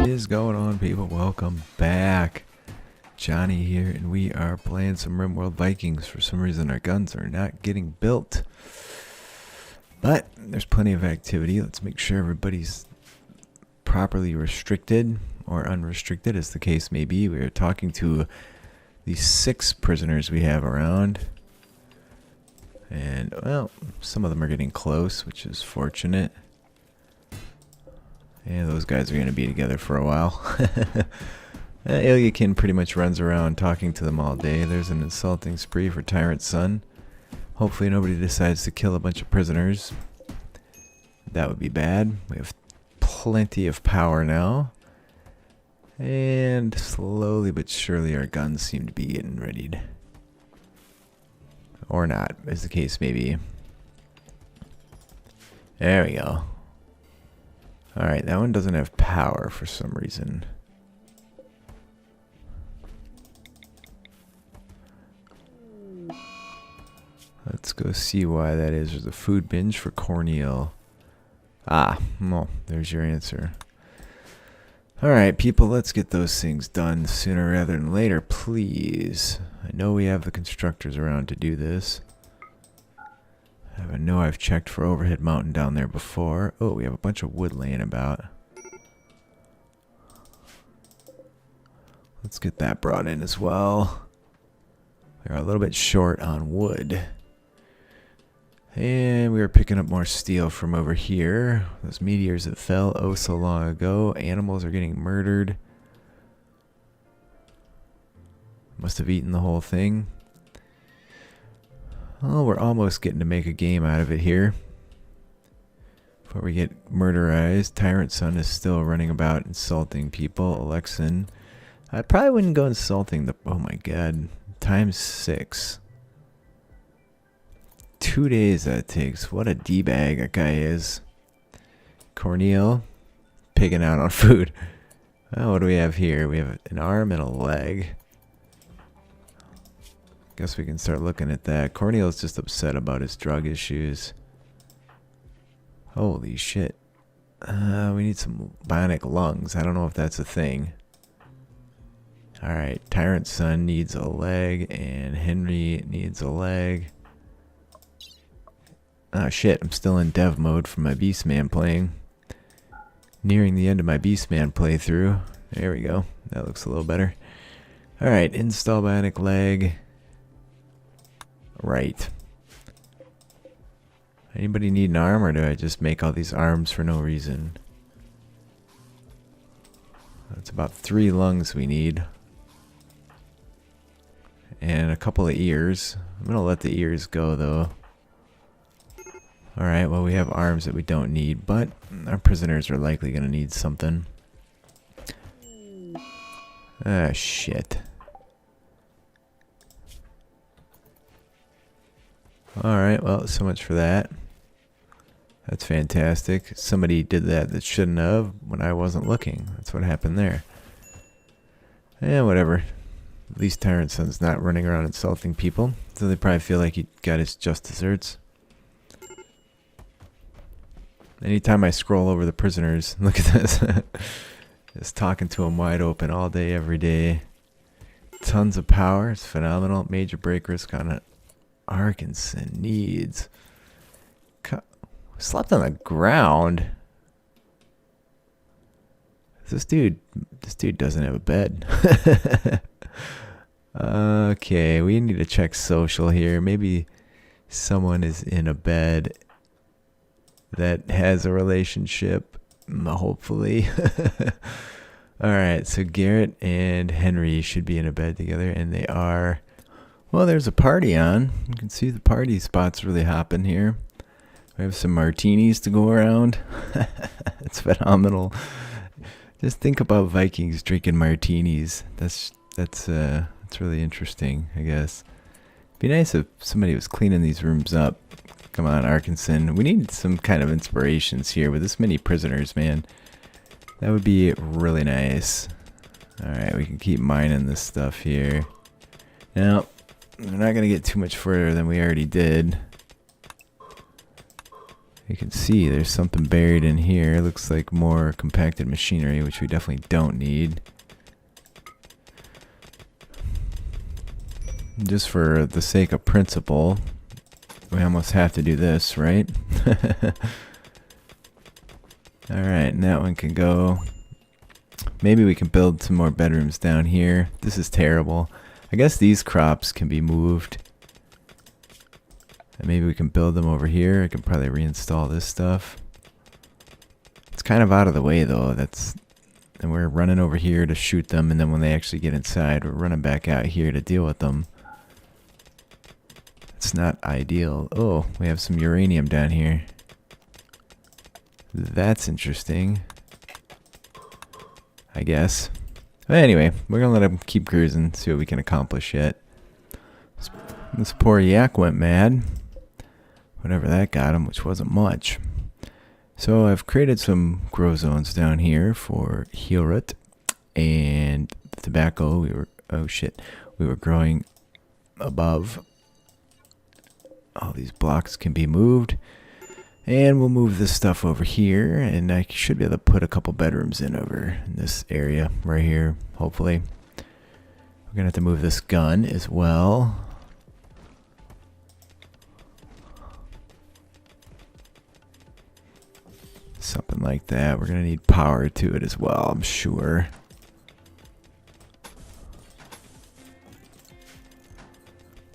is going on, people? Welcome back. Johnny here, and we are playing some RimWorld Vikings. For some reason our guns are not getting built, but there's plenty of activity. Let's make sure everybody's properly restricted or unrestricted, as the case may be. We are talking to the 6 prisoners we have around, and well, some of them are getting close, which is fortunate. Yeah, those guys are going to be together for a while. Ilyakin pretty much runs around talking to them all day. There's an insulting spree for Tyrant's son. Hopefully nobody decides to kill a bunch of prisoners. That would be bad. We have plenty of power now. And slowly but surely our guns seem to be getting readied. Or not, as the case may be. There we go. Alright, that one doesn't have power for some reason. Let's go see why that is. There's a food binge for Cornel. Ah, well, there's your answer. Alright, people, let's get those things done sooner rather than later, please. I know we have the constructors around to do this. I know I've checked for overhead mountain down there before. Oh, we have a bunch of wood laying about. Let's get that brought in as well. We're a little bit short on wood. And we are picking up more steel from over here. Those meteors that fell oh so long ago. Animals are getting murdered. Must have eaten the whole thing. Oh, we're almost getting to make a game out of it here. Before we get murderized. Tyrant's son is still running about insulting people. Alexin. I probably wouldn't go insulting the... Oh my god. ×6. 2 days that takes. What a D-bag that guy is. Cornel. Pigging out on food. Oh, what do we have here? We have an arm and a leg. Guess we can start looking at that. Cornel's just upset about his drug issues. Holy shit. We need some bionic lungs. I don't know if that's a thing. Alright, Tyrant's son needs a leg, and Henry needs a leg. Ah shit, I'm still in dev mode for my Beastman playing. Nearing the end of my Beastman playthrough. There we go. That looks a little better. Alright, install bionic leg. Right. Anybody need an arm, or do I just make all these arms for no reason? That's about 3 lungs we need. And a couple of ears. I'm going to let the ears go, though. Alright, well, we have arms that we don't need, but our prisoners are likely going to need something. Ah, shit. Alright, well, so much for that. That's fantastic. Somebody did that shouldn't have when I wasn't looking. That's what happened there. Yeah, whatever. At least Tyrant's son's not running around insulting people, so they probably feel like he got his just desserts. Anytime I scroll over the prisoners, look at this. Just talking to them wide open all day, every day. Tons of power. It's phenomenal. Major break risk on it. Arkansas needs. Slept on the ground. This dude doesn't have a bed. Okay, we need to check social here. Maybe someone is in a bed that has a relationship, hopefully. Alright, so Garrett and Henry should be in a bed together, and they are. Well, there's a party on. You can see the party spot's really hopping here. We have some martinis to go around. It's phenomenal. Just think about Vikings drinking martinis. That's really interesting, I guess. It'd be nice if somebody was cleaning these rooms up. Come on, Arkansas. We need some kind of inspirations here with this many prisoners, man. That would be really nice. Alright, we can keep mining this stuff here. Now, we're not going to get too much further than we already did. You can see there's something buried in here. It looks like more compacted machinery, which we definitely don't need. Just for the sake of principle, we almost have to do this, right? Alright, and that one can go. Maybe we can build some more bedrooms down here. This is terrible. I guess these crops can be moved. And maybe we can build them over here. I can probably reinstall this stuff. It's kind of out of the way though. And we're running over here to shoot them, and then when they actually get inside, we're running back out here to deal with them. It's not ideal. Oh, we have some uranium down here. That's interesting, I guess. But anyway, we're gonna let him keep cruising, see what we can accomplish yet. This poor yak went mad. Whatever that got him, which wasn't much. So I've created some grow zones down here for heel root and the tobacco. We were growing above. All these blocks can be moved. And we'll move this stuff over here, and I should be able to put a couple bedrooms in over in this area right here, hopefully. We're gonna have to move this gun as well. Something like that. We're gonna need power to it as well, I'm sure.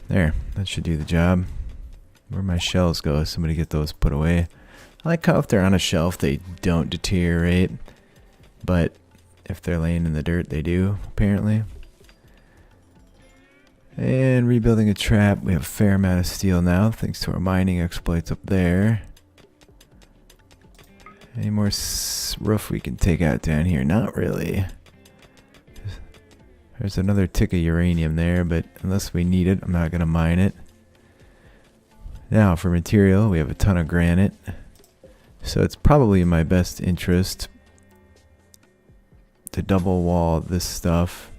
There, that should do the job. Where'd my shells go? Somebody get those put away. I like how if they're on a shelf, they don't deteriorate. But if they're laying in the dirt, they do, apparently. And rebuilding a trap. We have a fair amount of steel now, thanks to our mining exploits up there. Any more roof we can take out down here? Not really. There's another tick of uranium there, but unless we need it, I'm not going to mine it. Now for material, we have a ton of granite. So it's probably in my best interest to double wall this stuff.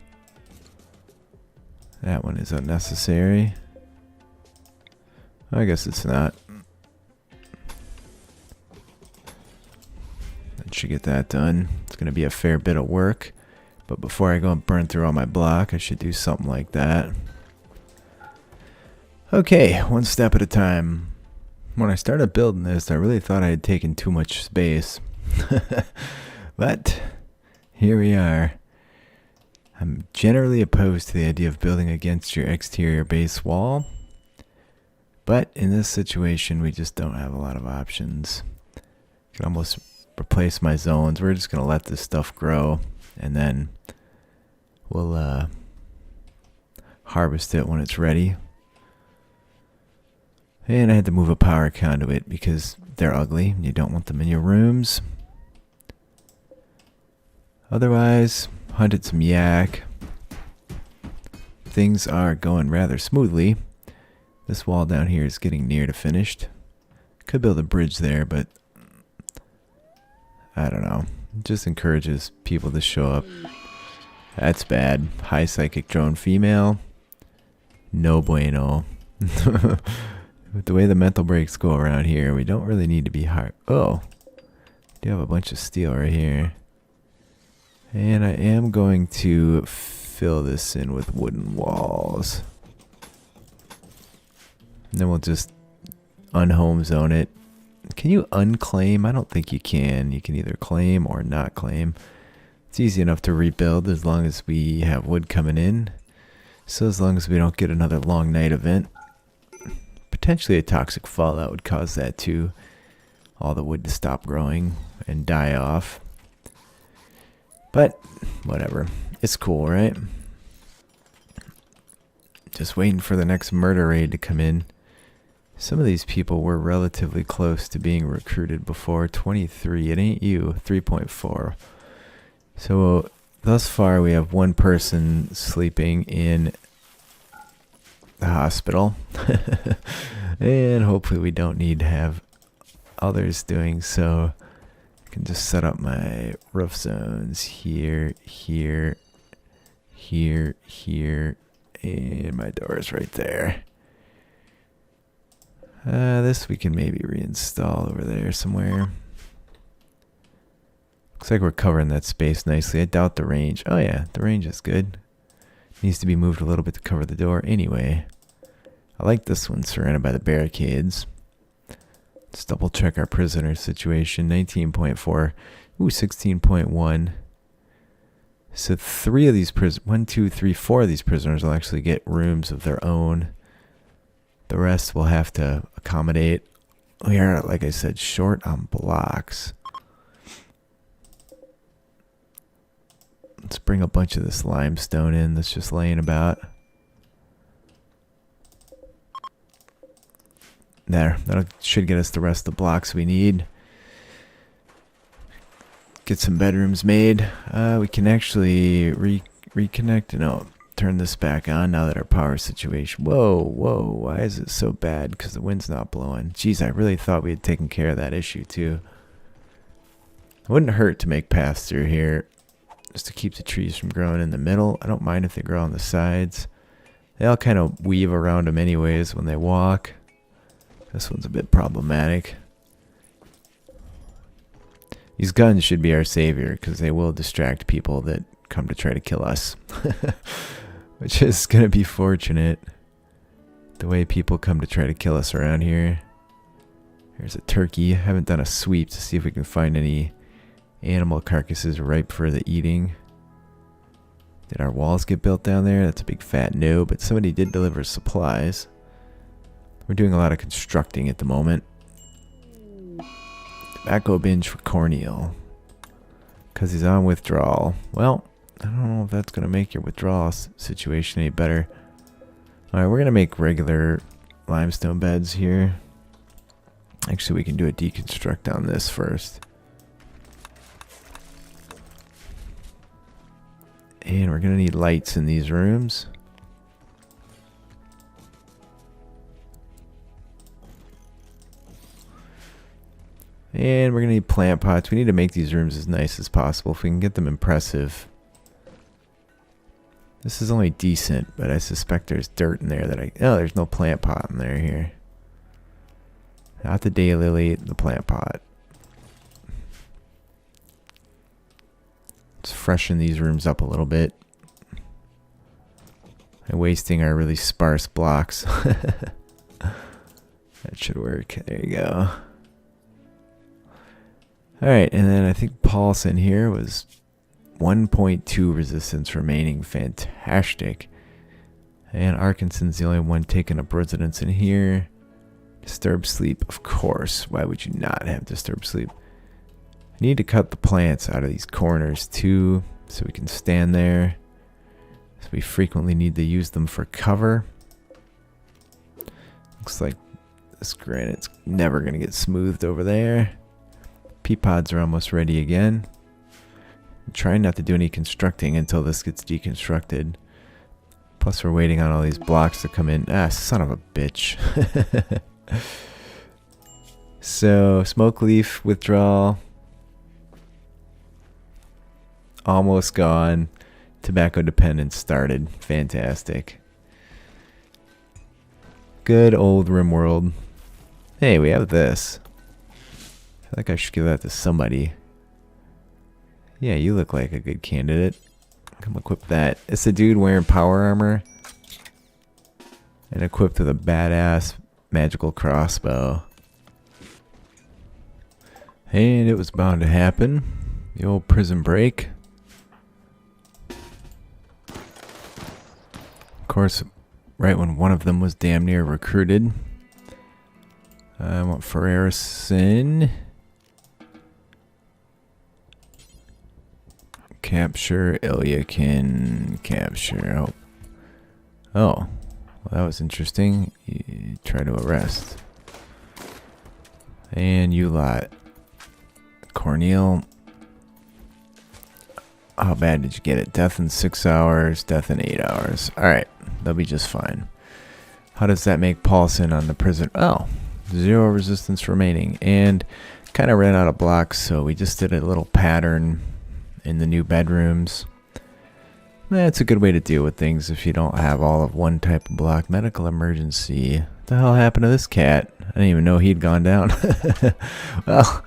That one is unnecessary. I guess it's not. That should get that done. It's going to be a fair bit of work. But before I go and burn through all my block, I should do something like that. Okay, one step at a time. When I started building this, I really thought I had taken too much space. But here we are. I'm generally opposed to the idea of building against your exterior base wall. But in this situation, we just don't have a lot of options. I can almost replace my zones. We're just going to let this stuff grow, and then we'll harvest it when it's ready. And I had to move a power conduit because they're ugly and you don't want them in your rooms. Otherwise, hunted some yak. Things are going rather smoothly. This wall down here is getting near to finished. Could build a bridge there, but I don't know. It just encourages people to show up. That's bad. High psychic drone female. No bueno. With the way the mental breaks go around here, we don't really need to be hard. Oh, I do have a bunch of steel right here. And I am going to fill this in with wooden walls. And then we'll just unhome zone it. Can you unclaim? I don't think you can. You can either claim or not claim. It's easy enough to rebuild as long as we have wood coming in. So as long as we don't get another long night event. Potentially a toxic fallout would cause that too. All the wood to stop growing and die off. But whatever. It's cool, right? Just waiting for the next murder raid to come in. Some of these people were relatively close to being recruited before. 23, it ain't you. 3.4. So thus far we have one person sleeping in the hospital. And hopefully we don't need to have others doing so. I can just set up my roof zones here, here, here, here, and my doors right there. This we can maybe reinstall over there somewhere. Looks like we're covering that space nicely. I doubt the range. Oh yeah, the range is good. Needs to be moved a little bit to cover the door anyway. I like this one surrounded by the barricades. Let's double check our prisoner situation. 19.4. Ooh, 16.1. So 3 of these prisoners, 4 of these prisoners will actually get rooms of their own. The rest will have to accommodate. We are, like I said, short on blocks. Let's bring a bunch of this limestone in that's just laying about. There, that should get us the rest of the blocks we need. Get some bedrooms made. We can actually reconnect and turn this back on now that our power situation. Whoa, why is it so bad? Because the wind's not blowing. Jeez, I really thought we had taken care of that issue too. It wouldn't hurt to make paths through here just to keep the trees from growing in the middle. I don't mind if they grow on the sides. They all kind of weave around them anyways when they walk. This one's a bit problematic. These guns should be our savior because they will distract people that come to try to kill us. Which is going to be fortunate. The way people come to try to kill us around here. Here's a turkey. I haven't done a sweep to see if we can find any animal carcasses ripe for the eating. Did our walls get built down there? That's a big fat no, but somebody did deliver supplies. We're doing a lot of constructing at the moment. Tobacco binge for Cornel. Because he's on withdrawal. Well, I don't know if that's going to make your withdrawal situation any better. Alright, we're going to make regular limestone beds here. Actually, we can do a deconstruct on this first. And we're going to need lights in these rooms. And we're going to need plant pots. We need to make these rooms as nice as possible if we can get them impressive. This is only decent, but I suspect there's dirt in there that oh, there's no plant pot in there here. Not the daylily, the plant pot. Let's freshen these rooms up a little bit. And wasting our really sparse blocks. That should work. There you go. Alright, and then I think Paulson here was 1.2 resistance remaining. Fantastic. And Arkansas's the only one taking up residence in here. Disturbed sleep, of course. Why would you not have disturbed sleep? I need to cut the plants out of these corners too, so we can stand there. So we frequently need to use them for cover. Looks like this granite's never going to get smoothed over there. Pea pods are almost ready again. I'm trying not to do any constructing until this gets deconstructed. Plus we're waiting on all these blocks to come in. Ah, son of a bitch. So, smoke leaf withdrawal. Almost gone. Tobacco dependence started. Fantastic. Good old RimWorld. Hey, we have this. I feel like I should give that to somebody. Yeah, you look like a good candidate. Come equip that. It's a dude wearing power armor. And equipped with a badass magical crossbow. And it was bound to happen. The old prison break. Of course, right when one of them was damn near recruited. I want Ferrerson. Capture, Ilya can capture. Oh, well, that was interesting. You try to arrest. And you lot. Cornel. How bad did you get it? Death in 6 hours, death in 8 hours. Alright, they'll be just fine. How does that make Paulson on the prison? Oh, 0 resistance remaining. And kind of ran out of blocks, so we just did a little pattern in the new bedrooms. That's a good way to deal with things if you don't have all of one type of block. Medical emergency. What the hell happened to this cat? didn't even know he'd gone down. Well,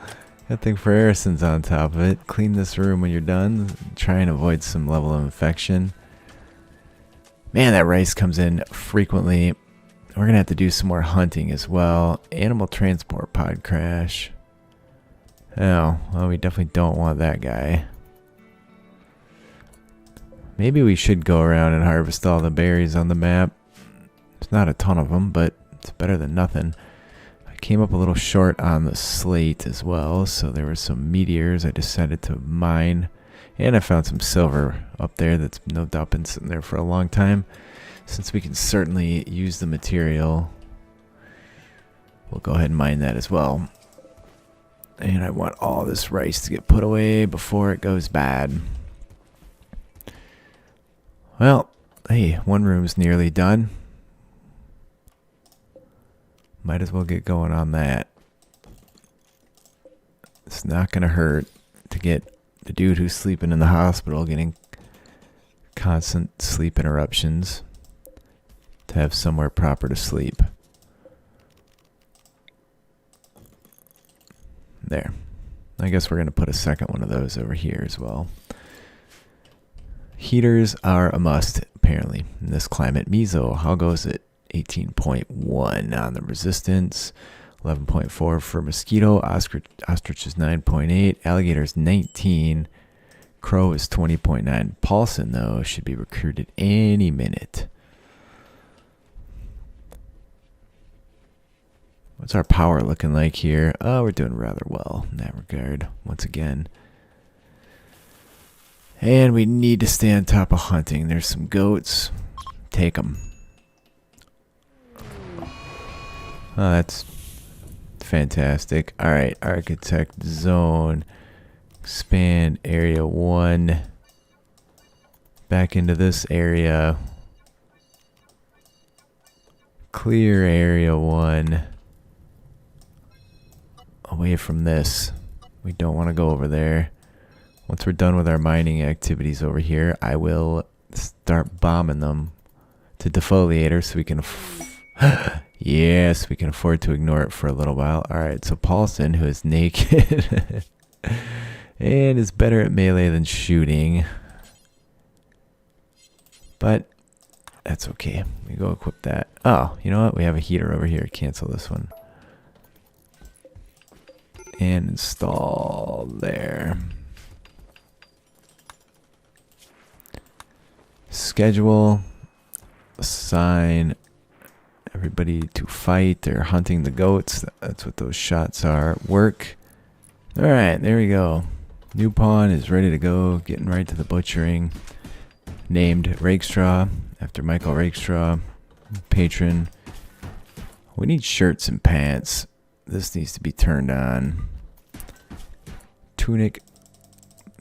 good thing for Harrison's on top of it. Clean this room when you're done. Try and avoid some level of infection. Man, that rice comes in frequently. We're going to have to do some more hunting as well. Animal transport pod crash. Oh, well, we definitely don't want that guy. Maybe we should go around and harvest all the berries on the map. There's not a ton of them, but it's better than nothing. I came up a little short on the slate as well, so there were some meteors I decided to mine. And I found some silver up there that's no doubt been sitting there for a long time. Since we can certainly use the material, we'll go ahead and mine that as well. And I want all this rice to get put away before it goes bad. Well, hey, one room's nearly done. Might as well get going on that. It's not going to hurt to get the dude who's sleeping in the hospital getting constant sleep interruptions to have somewhere proper to sleep. There. I guess we're going to put a second one of those over here as well. Heaters are a must, apparently, in this climate. Mizo, how goes it? 18.1 on the resistance. 11.4 for mosquito. Ostrich is 9.8. Alligator is 19. Crow is 20.9. Paulson, though, should be recruited any minute. What's our power looking like here? Oh, we're doing rather well in that regard, once again. And we need to stay on top of hunting. There's some goats. Take them. Oh, that's fantastic. Alright, architect zone. Expand area 1. Back into this area. Clear area 1. Away from this. We don't want to go over there. Once we're done with our mining activities over here, I will start bombing them to defoliator so we can... Yes, we can afford to ignore it for a little while. Alright, so Paulson, who is naked and is better at melee than shooting. But that's okay. We go equip that. Oh, you know what? We have a heater over here. Cancel this one. And install there. Schedule. Assign everybody to fight. They're hunting the goats. That's what those shots are. Work. Alright, there we go. New pawn is ready to go. Getting right to the butchering. Named Rakestraw after Michael Rakestraw. Patron. We need shirts and pants. This needs to be turned on. Tunic.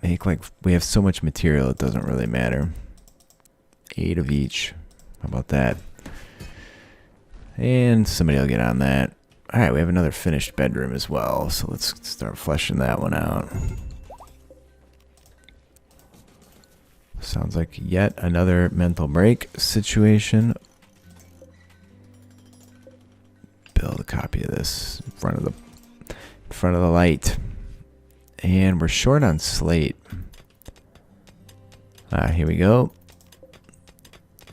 Make like we have so much material it doesn't really matter. 8 of each. How about that? And somebody will get on that. Alright, we have another finished bedroom as well. So let's start fleshing that one out. Sounds like yet another mental break situation. Build a copy of this in front of the light. And we're short on slate. Here we go.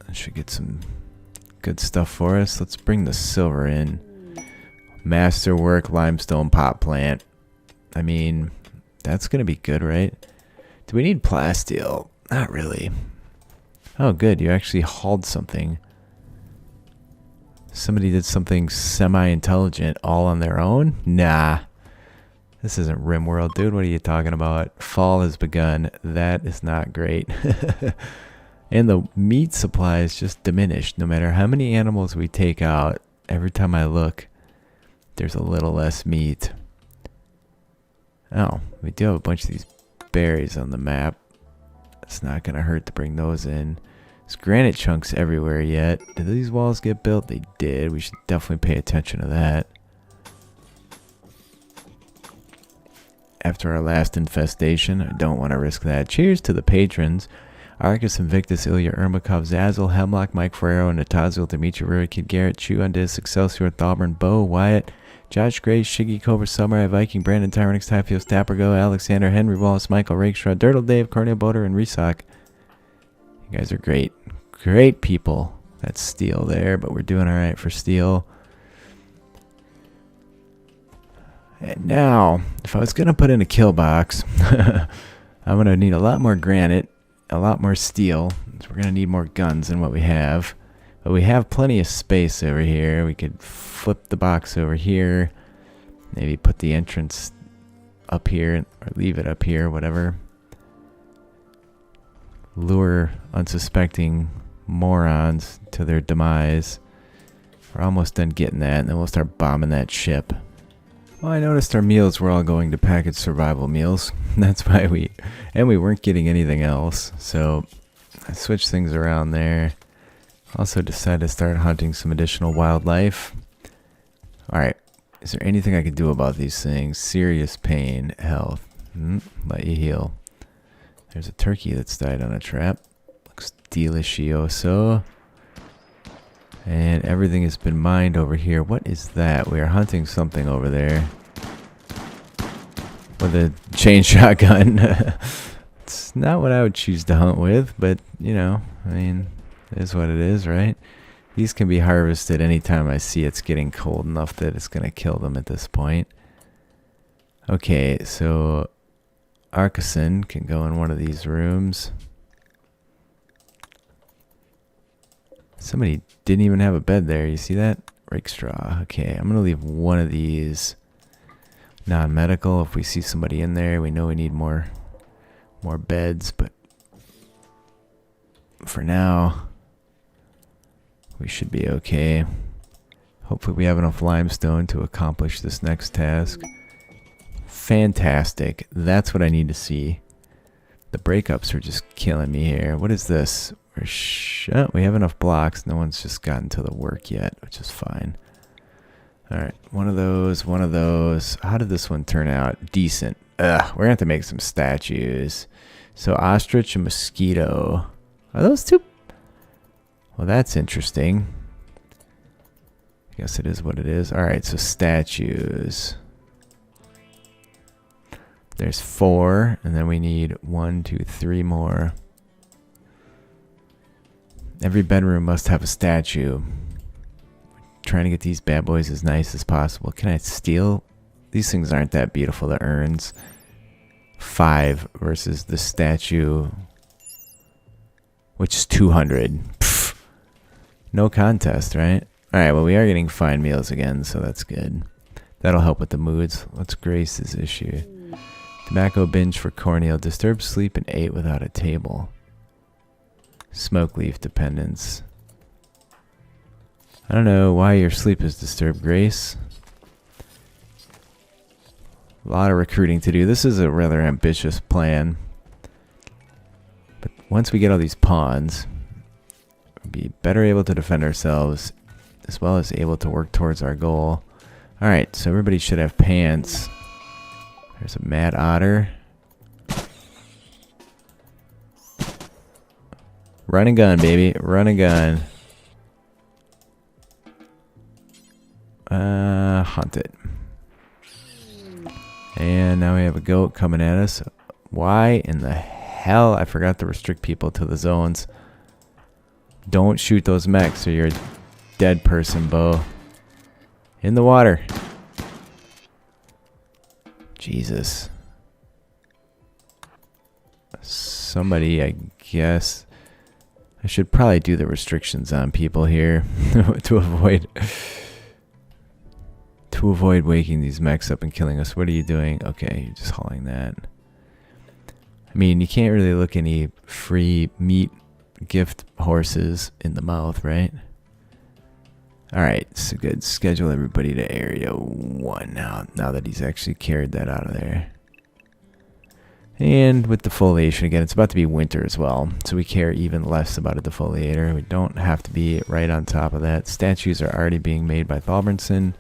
I should get some good stuff for us. Let's bring the silver in. Masterwork limestone pot plant. I mean, that's gonna be good, right? Do we need plasteel? Not really. Oh, good. You actually hauled something. Somebody did something semi-intelligent all on their own? Nah. This isn't RimWorld, dude. What are you talking about? Fall has begun. That is not great. And the meat supply is just diminished. No matter how many animals we take out, every time I look, there's a little less meat. Oh, we do have a bunch of these berries on the map. It's not going to hurt to bring those in. There's granite chunks everywhere yet. Did these walls get built? They did. We should definitely pay attention to that. After our last infestation, I don't want to risk that. Cheers to the patrons. Arcus, Invictus, Ilya, Ermakov, Zazzle, Hemlock, Mike Ferrero, Natazil, Dimitri, Ruri, Kid Garrett, Chew, Undis, Excelsior, Thalburn, Bo, Wyatt, Josh Gray, Shiggy, Cobra, Samurai, Viking, Brandon, Tyrannix, Typhios, Tappergo, Alexander, Henry Wallace, Michael, Rakestraw, Dirtle, Dave, Cornel, Boater, and Resock. You guys are great. Great people. That's steel there, but we're doing alright for steel. And now, if I was going to put in a kill box, I'm going to need a lot more granite, a lot more steel. So we're going to need more guns than what we have. But we have plenty of space over here. We could flip the box over here. Maybe put the entrance up here or leave it up here, whatever. Lure unsuspecting morons to their demise. We're almost done getting that, and then we'll start bombing that ship. Well, I noticed our meals were all going to packaged survival meals. That's why we weren't getting anything else. So I switched things around there. Also decided to start hunting some additional wildlife. Alright, is there anything I could do about these things? Serious pain, health. Let you heal. There's a turkey that's died on a trap. Looks delicioso. And everything has been mined over here. What is that? We are hunting something over there. With a chain shotgun. It's not what I would choose to hunt with, but, you know, I mean, it is what it is, right? These can be harvested anytime I see it's getting cold enough that it's going to kill them at this point. Okay, so Arkeson can go in one of these rooms. Somebody didn't even have a bed there. You see that? Rake straw. Okay, I'm going to leave one of these non-medical. If we see somebody in there, we know we need more beds, but for now, we should be okay. Hopefully we have enough limestone to accomplish this next task. Fantastic. That's what I need to see. The breakups are just killing me here. What is this? We have enough blocks. No one's just gotten to the work yet, which is fine. Alright, one of those. How did this one turn out? Decent. Ugh, we're going to have to make some statues. So ostrich and mosquito. Are those two? Well, that's interesting. I guess it is what it is. Alright, so statues. There's 4, and then we need 1, 2, 3 more. Every bedroom must have a statue. Trying to get these bad boys as nice as possible. Can I steal? These things aren't that beautiful, the urns. 5 versus the statue, which is 200. Pfft. No contest, right? Alright, well, we are getting fine meals again, so that's good. That'll help with the moods. Let's grace this issue. Tobacco binge for corneal. Disturbed sleep and ate without a table. Smoke leaf dependence. I don't know why your sleep is disturbed, Grace. A lot of recruiting to do. This is a rather ambitious plan. But once we get all these pawns, we'll be better able to defend ourselves, as well as able to work towards our goal. Alright, so everybody should have pants. There's a mad otter. Run and gun, baby. Run and gun. Hunt it. And now we have a goat coming at us. Why in the hell? I forgot to restrict people to the zones. Don't shoot those mechs or you're a dead person, Bo. In the water. Jesus. Somebody, I guess. I should probably do the restrictions on people here to avoid waking these mechs up and killing us. What are you doing? Okay, you're just hauling that. I mean, you can't really look any free meat gift horses in the mouth, right? Alright, so good. Schedule everybody to area 1 now that he's actually carried that out of there. And with defoliation, again, it's about to be winter as well, so we care even less about a defoliator. We don't have to be right on top of that. Statues are already being made by Thalbernson.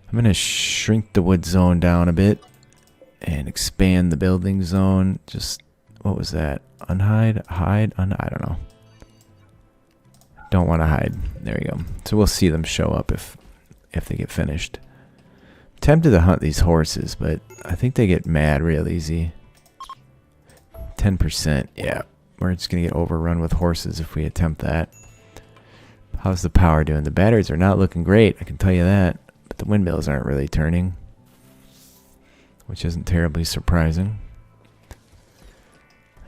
I'm going to shrink the wood zone down a bit and expand the building zone. Just, what was that? Unhide? Hide? I don't know. Don't want to hide. There we go. So we'll see them show up if they get finished. Tempted to hunt these horses, but I think they get mad real easy. 10%, yeah. We're just going to get overrun with horses if we attempt that. How's the power doing? The batteries are not looking great, I can tell you that. But the windmills aren't really turning, which isn't terribly surprising.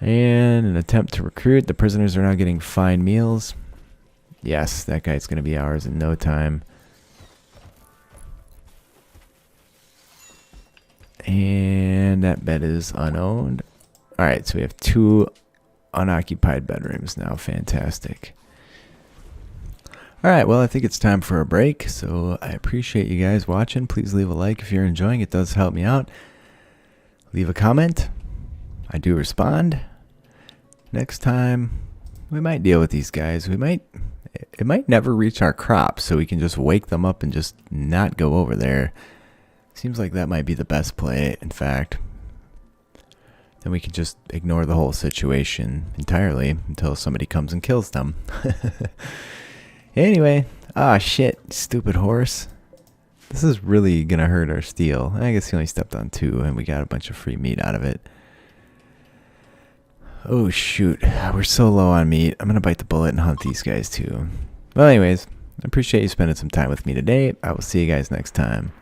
And an attempt to recruit. The prisoners are now getting fine meals. Yes, that guy's going to be ours in no time. And that bed is unowned. Alright, so we have 2 unoccupied bedrooms now. Fantastic. Alright, well, I think it's time for a break. So I appreciate you guys watching. Please leave a like if you're enjoying. It does help me out. Leave a comment. I do respond. Next time, we might deal with these guys. It might never reach our crops, so we can just wake them up and just not go over there. Seems like that might be the best play, in fact. Then we can just ignore the whole situation entirely until somebody comes and kills them. Anyway, shit, stupid horse. This is really gonna hurt our steel. I guess he only stepped on 2 and we got a bunch of free meat out of it. Oh shoot, we're so low on meat. I'm gonna bite the bullet and hunt these guys too. Well anyways, I appreciate you spending some time with me today. I will see you guys next time.